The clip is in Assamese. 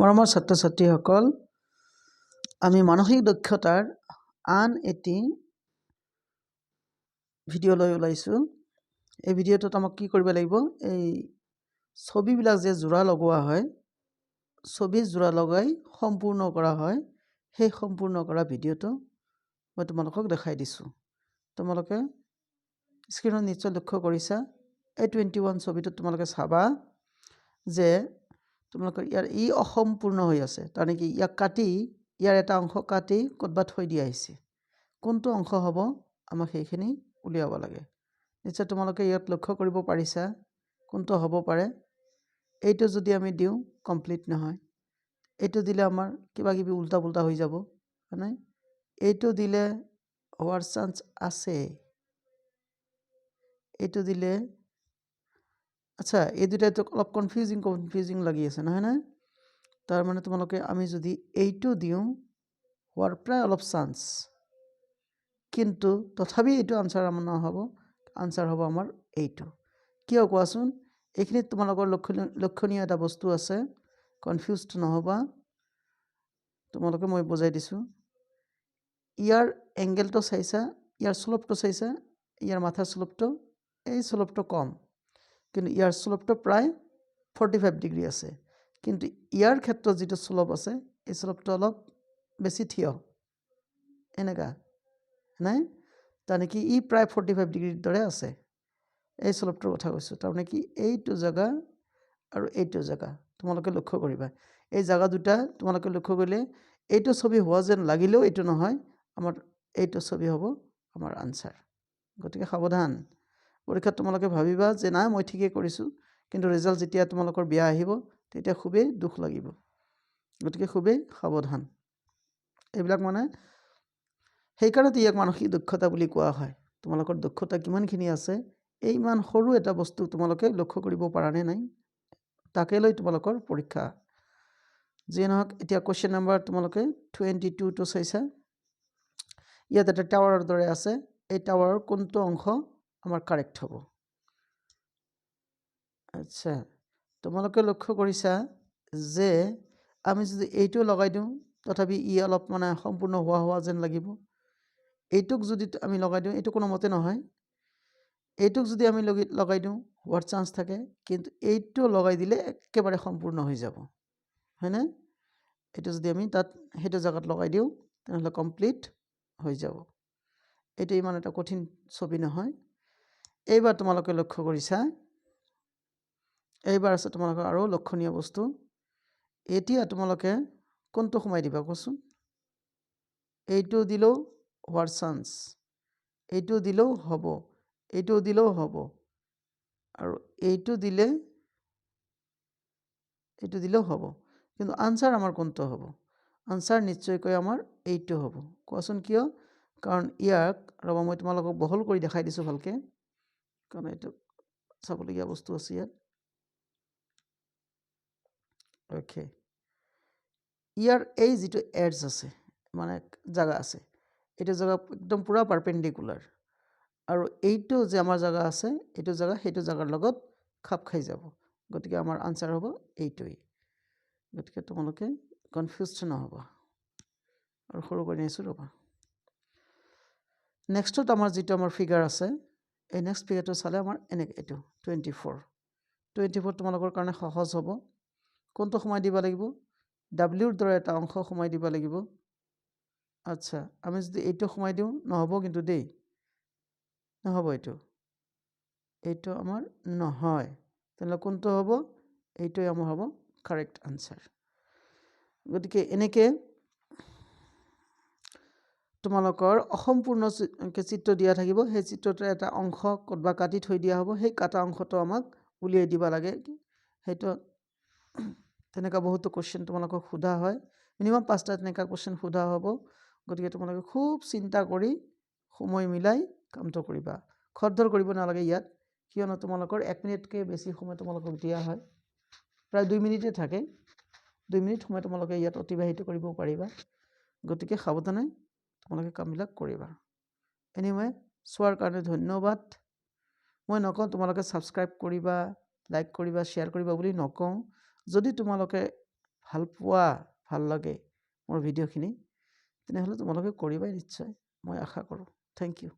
মৰমৰ ছাত্ৰ ছাত্ৰীসকল, আমি মানসিক দক্ষতাৰ আন এটি ভিডিঅ' লৈ ওলাইছোঁ। এই ভিডিঅ'টোত আমাক কি কৰিব লাগিব, এই ছবিবিলাক যে জোৰা লগোৱা হয়, ছবি জোৰা লগাই সম্পূৰ্ণ কৰা হয়, সেই সম্পূৰ্ণ কৰা ভিডিঅ'টো মই তোমালোকক দেখাই দিছোঁ। তোমালোকে স্ক্ৰীনত নিশ্চয় লক্ষ্য কৰিছা। এই 21 ছবিটোত তোমালোকে চাবা যে তোমালোকৰ ই অসম্পূৰ্ণ হৈ আছে। তাৰমানে কি ইয়াক কাটি, ইয়াৰ এটা অংশ কাটি ক'ৰবাত থৈ দিয়া হৈছে। কোনটো অংশ হ'ব আমাক সেইখিনি উলিয়াব লাগে। নিশ্চয় তোমালোকে ইয়াত লক্ষ্য কৰিব পাৰিছা কোনটো হ'ব পাৰে। এইটো যদি আমি দিওঁ কমপ্লিট নহয়, এইটো দিলে আমাৰ কিবা কিবি উল্টা পুল্টা হৈ যাব, হয়নে? এইটো দিলে হোৱাৰ চান্স আছে, এইটো দিলে আচ্ছা, এই দুটাইতো অলপ কনফিউজিং লাগি আছে, নহয় নে? তাৰমানে তোমালোকে আমি যদি এইটো দিওঁ হোৱাৰ প্ৰায় অলপ চান্স, কিন্তু তথাপি এইটো আনচাৰ আমাৰ নহ'ব। আনচাৰ হ'ব আমাৰ এইটো। কিয় কোৱাচোন? এইখিনিত তোমালোকৰ লক্ষণীয় এটা বস্তু আছে, কনফিউজড নহ'বা। তোমালোকে মই বুজাই দিছোঁ। ইয়াৰ এংগেলটো চাইছা, ইয়াৰ শ্লোপটো চাইছা, ইয়াৰ মাথাৰ শ্লোপটো, এই শ্লোপটো কম, কিন্তু ইয়াৰ শ্লোপটো প্ৰায় 45 ডিগ্ৰী আছে। কিন্তু ইয়াৰ ক্ষেত্ৰত যিটো শ্লোপ আছে, এই শ্লোপটো অলপ বেছি থিয়, এনেকুৱা নাই? তাৰমানে কি ই প্ৰায় 45 ডিগ্ৰীৰ দৰে আছে। এই শ্লোপটোৰ কথা কৈছোঁ। তাৰমানে কি এইটো জেগা আৰু এইটো জেগা তোমালোকে লক্ষ্য কৰিবা। এই জেগা দুটা তোমালোকে লক্ষ্য কৰিলে এইটো ছবি হোৱা যেন লাগিলেও এইটো নহয়, আমাৰ এইটো ছবি হ'ব আমাৰ আনচাৰ। গতিকে সাৱধান। পৰীক্ষাত তোমালোকে ভাবিবা যে নাই মই ঠিকেই কৰিছোঁ, কিন্তু ৰিজাল্ট যেতিয়া তোমালোকৰ বেয়া আহিব তেতিয়া খুবেই দুখ লাগিব। গতিকে খুবেই সাৱধান। এইবিলাক মানে সেইকাৰণে ইয়াক মানসিক দক্ষতা বুলি কোৱা হয়। তোমালোকৰ দক্ষতা কিমানখিনি আছে, এই ইমান সৰু এটা বস্তু তোমালোকে লক্ষ্য কৰিব পাৰানে নাই, তাকে লৈ তোমালোকৰ পৰীক্ষা। যিয়ে নহওক, এতিয়া কুৱেশ্যন নম্বৰ তোমালোকে 22টো চাইছা। ইয়াত এটা টাৱাৰৰ দৰে আছে। এই টাৱাৰৰ কোনটো অংশ আমাৰ কাৰেক্ট হ'ব? আচ্ছা, তোমালোকে লক্ষ্য কৰিছা যে আমি যদি এইটো লগাই দিওঁ তথাপি ই অলপ মানে সম্পূৰ্ণ হোৱা যেন লাগিব। এইটোক যদি আমি লগাই দিওঁ, এইটো কোনোমতে নহয়। এইটোক যদি আমি লগাই দিওঁ হোৱাৰ চান্স থাকে, কিন্তু এইটো লগাই দিলে একেবাৰে সম্পূৰ্ণ হৈ যাব, হয়নে? এইটো যদি আমি তাত সেইটো জেগাত লগাই দিওঁ তেনেহ'লে কমপ্লিট হৈ যাব। এইটো ইমান এটা কঠিন ছবি নহয়। এইবাৰ তোমালোকে লক্ষ্য কৰিছা, এইবাৰ আছে তোমালোকৰ আৰু লক্ষণীয় বস্তু। এতিয়া তোমালোকে কোনটো সোমাই দিবা কোৱাচোন? এইটো দিলেও হোৱাৰ চান্স, এইটো দিলেও হ'ব, এইটো দিলেও হ'ব, আৰু এইটো দিলেও হ'ব। কিন্তু আনচাৰ আমাৰ কোনটো হ'ব? আনচাৰ নিশ্চয়কৈ আমাৰ এইটো হ'ব। কোৱাচোন কিয়? কাৰণ ইয়াক ৰ'বা মই তোমালোকক বহল কৰি দেখাই দিছোঁ ভালকৈ, কাৰণ এইটো চাবলগীয়া বস্তু আছে ইয়াত। অ'কে, ইয়াৰ এই যিটো এডজ আছে, মানে জেগা আছে, এইটো জেগা একদম পূৰা পাৰপেণ্ডিকুলাৰ, আৰু এইটো যে আমাৰ জেগা আছে, এইটো জেগা সেইটো জেগাৰ লগত খাপ খাই যাব। গতিকে আমাৰ আনচাৰ হ'ব এইটোৱেই। গতিকে তোমালোকে কনফিউজড নহ'বা। আৰু সৰু কৰি নিছোঁ ৰ'বা। নেক্সটত আমাৰ যিটো আমাৰ ফিগাৰ আছে, এই নেক্সট ফিগাৰটো চালে আমাৰ এনেকৈ এইটো 24 তোমালোকৰ কাৰণে সহজ হ'ব। কোনটো সোমাই দিব লাগিব? ডাব্লিউৰ দৰে এটা অংশ সোমাই দিব লাগিব। আচ্ছা, আমি যদি এইটো সোমাই দিওঁ নহ'ব কিন্তু দেই, নহ'ব এইটো আমাৰ নহয়। তেনেহ'লে কোনটো হ'ব? এইটোৱে আমাৰ হ'ব কাৰেক্ট আনচাৰ। গতিকে এনেকৈ তোমালোকৰ অসম্পূৰ্ণ চিত্ৰ দিয়া থাকিব। সেই চিত্ৰটোৰ এটা অংশ ক'ৰবাত কাটি থৈ দিয়া হ'ব। সেই কাটা অংশটো আমাক উলিয়াই দিব লাগে। সেইটো তেনেকুৱা বহুতো কুৱেশ্যন তোমালোকক সোধা হয়। মিনিমাম 5টা তেনেকুৱা কুৱেশ্যন সোধা হ'ব। গতিকে তোমালোকে খুব চিন্তা কৰি সময় মিলাই কামটো কৰিবা। খৰধৰ কৰিব নালাগে ইয়াত, কিয়নো তোমালোকৰ 1 মিনিটকৈ বেছি সময় তোমালোকক দিয়া হয়। প্ৰায় 2 মিনিটে থাকে। 2 মিনিট সময় তোমালোকে ইয়াত অতিবাহিত কৰিব পাৰিবা। গতিকে সাৱধানে তোমালোকে কামবিলাক কৰিবা। এনিৱে, চোৱাৰ কাৰণে ধন্যবাদ। মই নকওঁ তোমালোকে ছাবস্ক্ৰাইব কৰিবা, লাইক কৰিবা, শ্বেয়াৰ কৰিবা বুলি নকওঁ। যদি তোমালোকে ভাল পোৱা, ভাল লাগে মোৰ ভিডিঅ'খিনি, তেনেহ'লে তোমালোকে কৰিবাই নিশ্চয়, মই আশা কৰোঁ। Thank U.